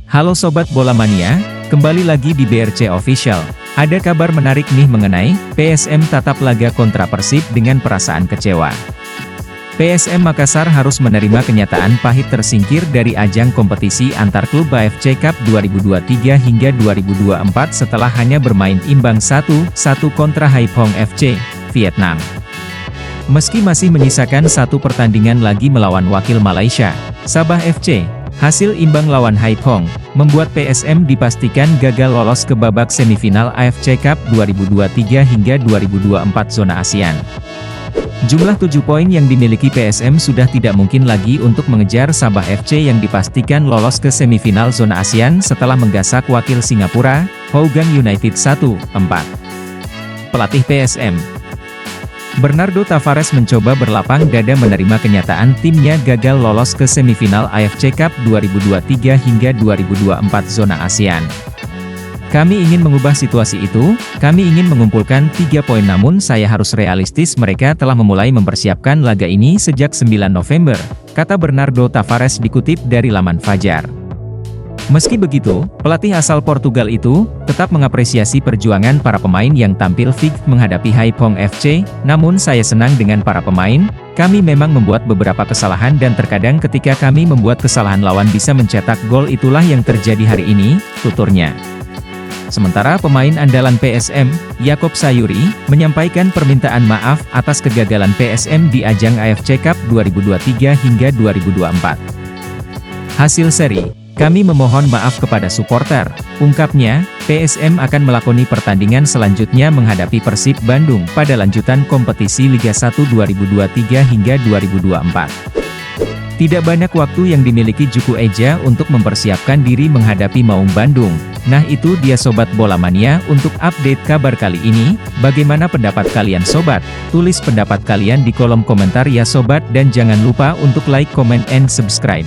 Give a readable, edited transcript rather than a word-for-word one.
Halo Sobat Bola Mania, kembali lagi di BRC Official. Ada kabar menarik nih mengenai PSM tatap laga kontra Persib dengan perasaan kecewa. PSM Makassar harus menerima kenyataan pahit tersingkir dari ajang kompetisi antar klub AFC Cup 2023 hingga 2024 setelah hanya bermain imbang 1-1 kontra Haiphong FC, Vietnam. Meski masih menyisakan satu pertandingan lagi melawan wakil Malaysia, Sabah FC, hasil imbang lawan Haiphong membuat PSM dipastikan gagal lolos ke babak semifinal AFC Cup 2023 hingga 2024 zona ASEAN. Jumlah 7 poin yang dimiliki PSM sudah tidak mungkin lagi untuk mengejar Sabah FC yang dipastikan lolos ke semifinal zona ASEAN setelah menggasak wakil Singapura, Hougang United 1-4. Pelatih PSM Bernardo Tavares mencoba berlapang dada menerima kenyataan timnya gagal lolos ke semifinal AFC Cup 2023 hingga 2024 zona ASEAN. Kami ingin mengubah situasi itu, kami ingin mengumpulkan 3 poin namun saya harus realistis mereka telah memulai mempersiapkan laga ini sejak 9 November, kata Bernardo Tavares dikutip dari laman Fajar. Meski begitu, pelatih asal Portugal itu tetap mengapresiasi perjuangan para pemain yang tampil fit menghadapi Haiphong FC, namun saya senang dengan para pemain, kami memang membuat beberapa kesalahan dan terkadang ketika kami membuat kesalahan lawan bisa mencetak gol itulah yang terjadi hari ini, tuturnya. Sementara pemain andalan PSM, Yakob Sayuri, menyampaikan permintaan maaf atas kegagalan PSM di ajang AFC Cup 2023 hingga 2024. Hasil seri, kami memohon maaf kepada supporter, ungkapnya, PSM akan melakoni pertandingan selanjutnya menghadapi Persib Bandung pada lanjutan kompetisi Liga 1 2023 hingga 2024. Tidak banyak waktu yang dimiliki Juku Eja untuk mempersiapkan diri menghadapi Maung Bandung. Nah itu dia Sobat Bola Mania untuk update kabar kali ini. Bagaimana pendapat kalian Sobat? Tulis pendapat kalian di kolom komentar ya Sobat dan jangan lupa untuk like, comment, and subscribe.